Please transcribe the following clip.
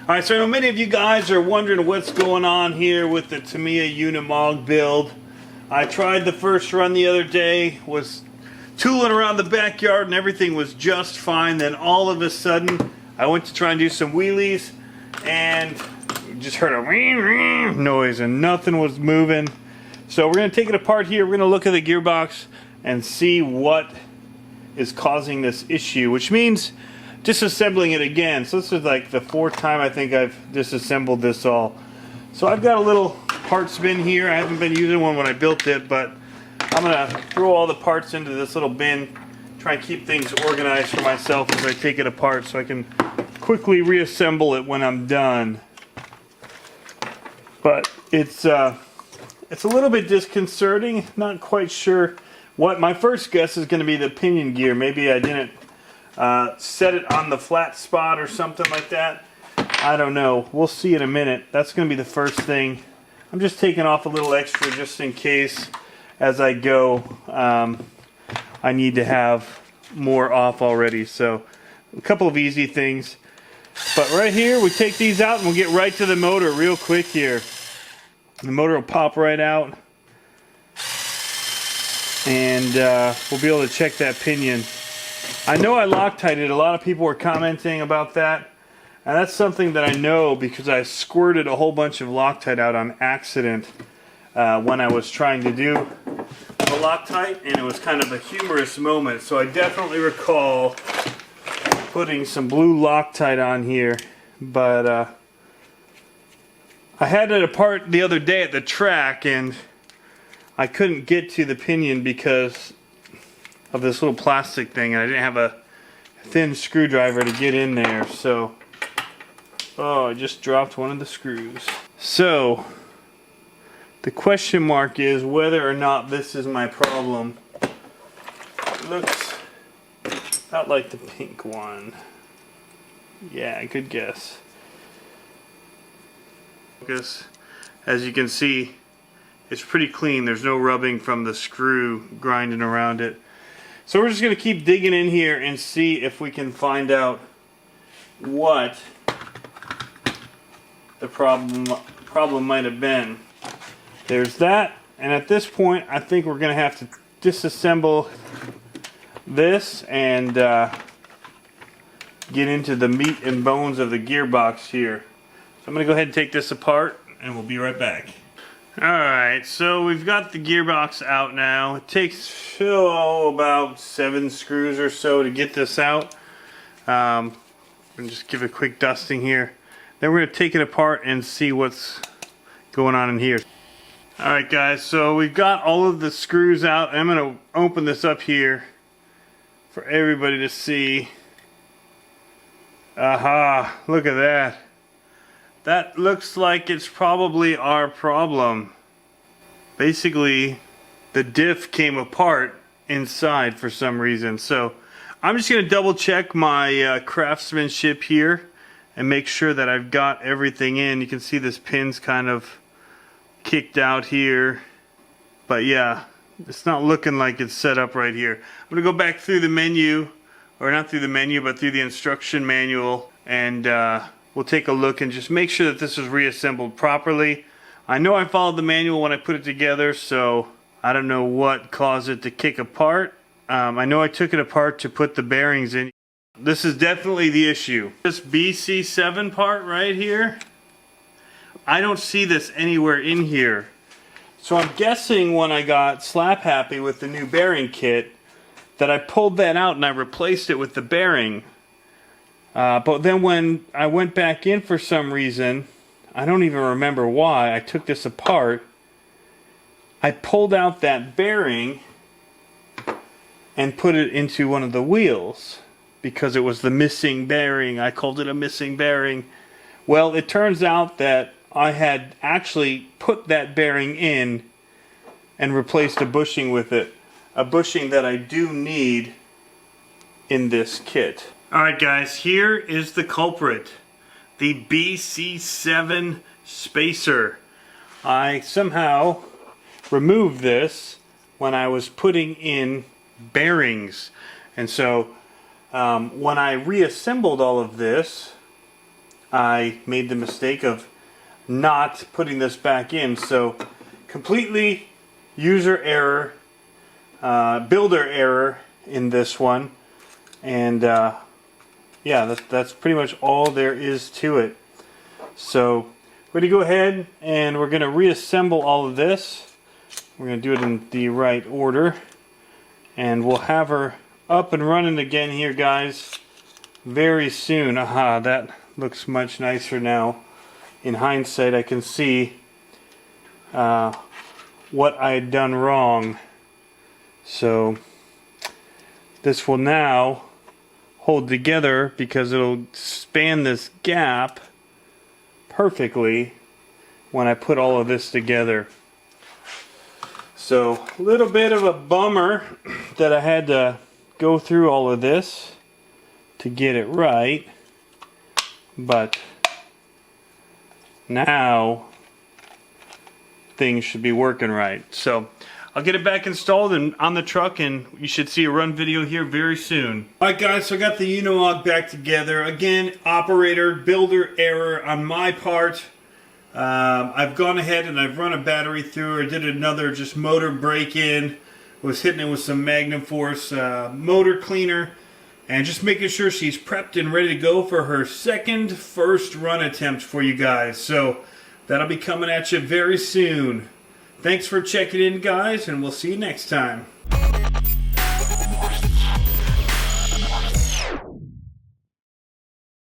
Alright, so I know many of you guys are wondering what's going on here with the Tamiya Unimog build. I tried the first run the other day, was tooling around the backyard and everything was just fine. Then all of a sudden, I went to try and do some wheelies and just heard a noise and nothing was moving. So we're going to take it apart here. We're going to look at the gearbox and see what is causing this issue, which means disassembling it again. So this is like the fourth time I think I've disassembled this all. So I've got a little parts bin here. I haven't been using one when I built it, but I'm gonna throw all the parts into this little bin, try and keep things organized for myself as I take it apart so I can quickly reassemble it when I'm done. But it's a little bit disconcerting, not quite sure what. My first guess is going to be the pinion gear. Maybe I didn't set it on the flat spot or something like that. I don't know. We'll see in a minute. That's going to be the first thing. I'm just taking off a little extra just in case as I go. I need to have more off already. So a couple of easy things. But right here, we take these out and we'll get right to the motor real quick here. The motor will pop right out. And we'll be able to check that pinion. I know I Loctited. A lot of people were commenting about that. And that's something that I know because I squirted a whole bunch of Loctite out on accident when I was trying to do the Loctite, and it was kind of a humorous moment. So I definitely recall putting some blue Loctite on here, but I had it apart the other day at the track and I couldn't get to the pinion because of this little plastic thing, and I didn't have a thin screwdriver to get in there. So, oh, I just dropped one of the screws. So, the question mark is whether or not this is my problem. It looks about like the pink one. Yeah, good guess. Focus. As you can see, it's pretty clean. There's no rubbing from the screw grinding around it. So we're just going to keep digging in here and see if we can find out what the problem might have been. There's that, and at this point I think we're going to have to disassemble this and get into the meat and bones of the gearbox here. So I'm going to go ahead and take this apart and we'll be right back. Alright, so we've got the gearbox out now. It takes about 7 screws or so to get this out. And just give it a quick dusting here. Then we're going to take it apart and see what's going on in here. Alright guys, so we've got all of the screws out. I'm going to open this up here for everybody to see. Aha, look at that. That looks like it's probably our problem. Basically, the diff came apart inside for some reason. So I'm just going to double check my craftsmanship here and make sure that I've got everything in. You can see this pin's kind of kicked out here. But yeah, it's not looking like it's set up right here. I'm going to go back through the menu, or not through the menu, but through the instruction manual, and we'll take a look and just make sure that this is reassembled properly. I know I followed the manual when I put it together, so I don't know what caused it to kick apart. I know I took it apart to put the bearings in. This is definitely the issue. This BC7 part right here, I don't see this anywhere in here. So I'm guessing when I got slap happy with the new bearing kit that I pulled that out and I replaced it with the bearing. But then when I went back in for some reason, I don't even remember why, I took this apart. I pulled out that bearing and put it into one of the wheels because it was the missing bearing. I called it a missing bearing. Well, it turns out that I had actually put that bearing in and replaced a bushing with it. A bushing that I do need in this kit. Alright guys, here is the culprit. The BC7 spacer. I somehow removed this when I was putting in bearings. And so when I reassembled all of this, I made the mistake of not putting this back in. So completely user error, builder error in this one. And yeah, that's pretty much all there is to it. So we're going to go ahead and we're going to reassemble all of this. We're going to do it in the right order. And we'll have her up and running again here, guys, very soon. Aha, that looks much nicer now. In hindsight, I can see what I had done wrong. So this will now hold together because it'll span this gap perfectly when I put all of this together. So a little bit of a bummer that I had to go through all of this to get it right, but now things should be working right. So I'll get it back installed and on the truck, and you should see a run video here very soon. Alright guys, so I got the Unimog back together. Again, operator, builder error on my part. I've gone ahead and I've run a battery through. I did another just motor break-in. Was hitting it with some Magnum Force motor cleaner. And just making sure she's prepped and ready to go for her first run attempt for you guys. So that'll be coming at you very soon. Thanks for checking in, guys, and we'll see you next time.